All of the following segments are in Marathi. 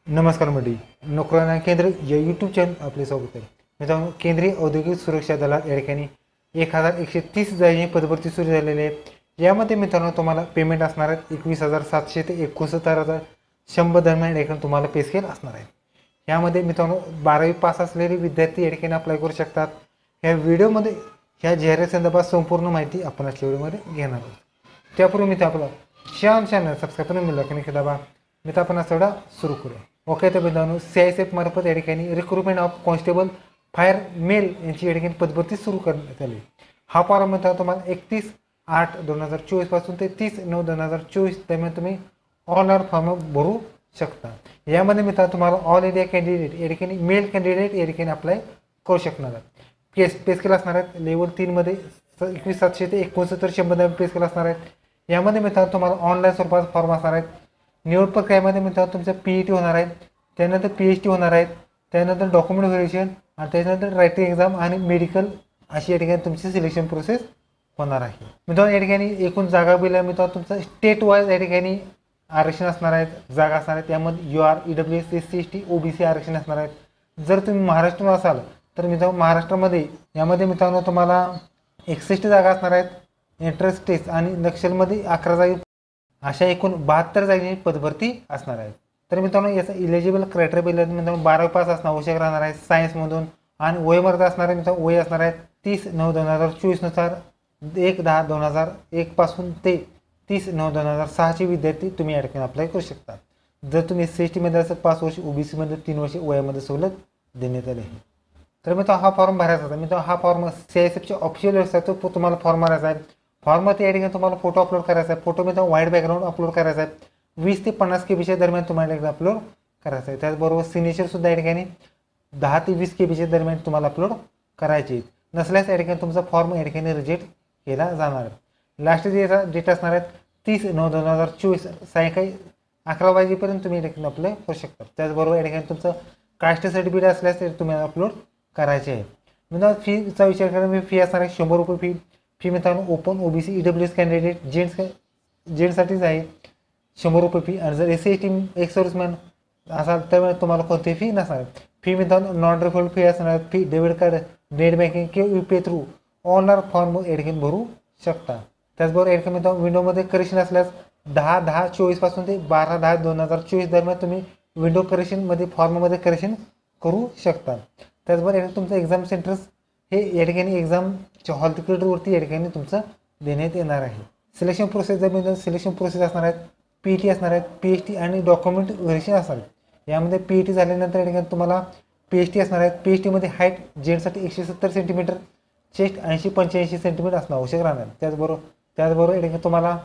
नमस्कार मंडळी, नोकरांना केंद्र या यूट्यूब चॅनल आपले स्वागत आहे. मित्रांनो, केंद्रीय औद्योगिक सुरक्षा दलात या ठिकाणी 1130 जागी पदभरती सुरू झालेली आहे. यामध्ये मित्रांनो तुम्हाला पेमेंट असणार आहे 21,700 ते 69,100 दरम्यान या ठिकाणी तुम्हाला पे स्केल असणार आहे. यामध्ये मित्रांनो 12वी पास असलेले विद्यार्थी या ठिकाणी अप्लाय करू शकतात. या व्हिडिओमध्ये ह्या जाहिरातीसंदर्भात संपूर्ण माहिती आपण आजच्या व्हिडिओमध्ये घेणार आहोत. त्यापूर्वी मित्र आपला चॅनल सबस्क्राईब करून मिळाला की नाही दाबा. मित्र आपण आज थोडा सुरू करूया. ओके, तर मित्रांनो CISF मार्फत या ठिकाणी recruitment of constable fire male यांची या ठिकाणी पदभरती सुरू करण्यात आली. हा फॉर्म मित्रांनो तुम्हाला 31/8/2024 पासून ते 30/9/2024 दरम्यान तुम्ही ऑनलाईन फॉर्म भरू शकता. यामध्ये मित्रांनो तुम्हाला ऑल इंडिया कॅन्डिडेट या ठिकाणी मेल कॅन्डिडेट या ठिकाणी अप्लाय करू शकणार आहे. पे स्केल असणार आहेत लेवल 3 मध्ये 21,700 ते 69,100 दरम्यान पे स्केल असणार आहेत. यामध्ये मित्रांनो तुम्हाला ऑनलाईन स्वरूपात फॉर्म असणार आहेत. निवड प्रक्रियेमध्ये मित्रांनो तुमचं PET होणार आहे, त्यानंतर PhD होणार आहेत, त्यानंतर डॉक्युमेंट व्हेरिफिकेशन आणि त्यानंतर रायटिंग एक्झाम आणि मेडिकल अशी या ठिकाणी तुमची सिलेक्शन प्रोसेस होणार आहे. मित्रांनो या ठिकाणी एकूण जागा बिल मित्रांनो तुमचं स्टेट वाईज या ठिकाणी आरक्षण असणार आहेत, जागा असणार आहेत. त्यामध्ये UR EWS SC ST OBC आरक्षण असणार आहेत. जर तुम्ही महाराष्ट्रात असाल तर मित्रांनो महाराष्ट्रामध्ये यामध्ये मित्रांनो तुम्हाला 61 जागा असणार आहेत. एंट्रन्स टेस्ट आणि नक्षलमध्ये 11 जागी अशा एकूण 72 जागी पदभरती असणार आहे. तर मित्रांनो याचं इलिजिबल क्रायटेरिया मित्रांनो 12वी पास असणं आवश्यक राहणार आहे सायन्समधून आणि वयमर्यादा असणार आहे मित्रांनो वय असणार आहे 30/9/2024 नुसार 1/10/2001 पासून ते 30/9/2006 चे विद्यार्थी तुम्ही या ठिकाणी अप्लाय करू शकता. जर तुम्ही SC ST मध्ये असेल 5 वर्ष, OBC मध्ये 3 वर्ष वयामध्ये सवलत देण्यात आली आहे. तर मित्रांनो हा फॉर्म भरायचा होता. मित्रांनो हा फॉर्म CISFच्या ऑफिशियल वेबसाईटवर तुम्हाला फॉर्म भरायचा आहे. फॉर्ममध्ये या ठिकाणी तुम्हाला फोटो अपलोड करायचा आहे. फोटो मित्रांनो व्हाईट बॅकग्राऊंड अपलोड करायचा आहे. 20 ते 50 KB दरम्यान तुम्हाला एकदा अपलोड करायचं आहे. त्याचबरोबर सिग्नेचर सुद्धा या ठिकाणी 10 ते 20 KB दरम्यान तुम्हाला अपलोड करायचे आहेत. नसल्यास या ठिकाणी तुमचा फॉर्म या ठिकाणी रिजेक्ट केला जाणार आहे. लास्ट डेट असणार आहे 30/9/2024 सायंकाळी 11 वाजेपर्यंत तुम्ही या ठिकाणी अप्लाय करू शकता. त्याचबरोबर या ठिकाणी तुमचं कास्ट सर्टिफिकेट असल्यास ते तुम्ही अपलोड करायचे आहे. मित्रांनो फीचा विचार करा, फी असणार आहे 100 रुपये फी मित्रांनो ओपन OBC EWS कॅन्डिडेट जेंट्ससाठीच आहे 100 रुपये फी. आणि जर SC ST एक्स सर्व्हिसमॅन असाल तर तुम्हाला कोणतीही फी नसणार. फी मित्रांनो नॉन रिफंड फी असणार. Fee debit card, net banking किंवा UPI थ्रू ऑनलाईन फॉर्म या ठिकाणी भरू शकता. त्याचबरोबर या ठिकाणी मित्रांनो विंडोमध्ये करेक्शन असल्यास 10/10/24 पासून ते 12/10/2024 दरम्यान तुम्ही विंडो करेक्शनमध्ये फॉर्ममध्ये करेक्शन करू शकता. त्याचबरोबर या तुमचं एक्झाम सेंटर्स हे या ठिकाणी एक्झामच्या हॉल तिकीटवरती या ठिकाणी तुमचं देण्यात येणार आहे. सिलेक्शन प्रोसेस जर सिलेक्शन प्रोसेस असणार आहेत, PET असणार आहेत, PhD आणि डॉक्युमेंट व्हेरिफिकेशन असणार आहेत. यामध्ये PET झाल्यानंतर या ठिकाणी तुम्हाला PhD असणार आहेत. PhD मध्ये हाईट जेंट्ससाठी 170 सेंटीमीटर, चेस्ट 80-85 सेंटीमीटर असणं आवश्यक राहणार. त्याचबरोबर या ठिकाणी तुम्हाला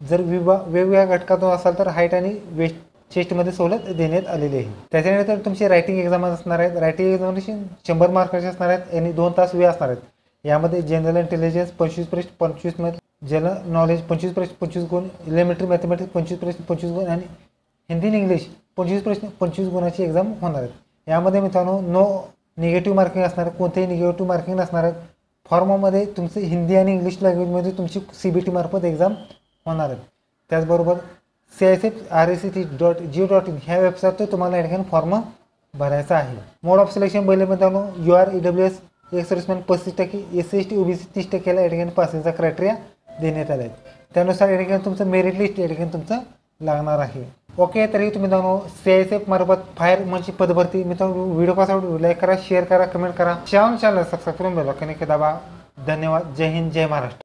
जर वेगवेगळ्या घटकातून असाल तर हाईट आणि वेस्ट चेस्टमध्ये सवलत देण्यात आलेली आहे. त्याच्यानंतर तुमची रायटिंग एक्झाम असणार आहेत. रायटिंग एक्झामिनेशन 100 मार्काचे असणार आहेत आणि 2 तास वेळ असणार आहेत. यामध्ये जनरल इंटेलिजन्स 25 प्रश्न 25 मार्क, जनरल नॉलेज 25 प्रश्न 25 गुण, एलिमेंटरी मॅथमॅटिक्स 25 प्रश्न 25 गुण आणि हिंदी आणि इंग्लिश 25 प्रश्न 25 गुणाची एक्झाम होणार आहेत. यामध्ये मित्रांनो नो निगेटिव्ह मार्किंग असणार आहे, कोणतेही निगेटिव्ह मार्किंग नसणार आहेत. फॉर्ममध्ये तुमचे हिंदी आणि इंग्लिश लँग्वेजमध्ये तुमची CBT मार्फत एक्झाम होणार आहेत. त्याचबरोबर CISF.RACT.gov.in ह्या वेबसाईटवर तुम्हाला या ठिकाणी फॉर्म भरायचा आहे. मोड ऑफ सिलेक्शन पहिले मित्रांनो UR EWS ex serviceman 35%, SC ST OBC 30%ला या ठिकाणी पासिंगचा क्रायटेरिया देण्यात आला आहे. त्यानुसार या ठिकाणी तुमचं मेरिट लिस्ट या ठिकाणी तुमचं लागणार आहे. ओके, तरी तुम्ही मित्रांनो CISF मार्फत फायरमनची पदभरती मित्रांनो व्हिडिओ कसा आवडला लाईक करा, शेअर करा, कमेंट करा. चॅनल सबस्क्राईब करून बेल आयकॉन दाबा. धन्यवाद. जय हिंद, जय महाराष्ट्र.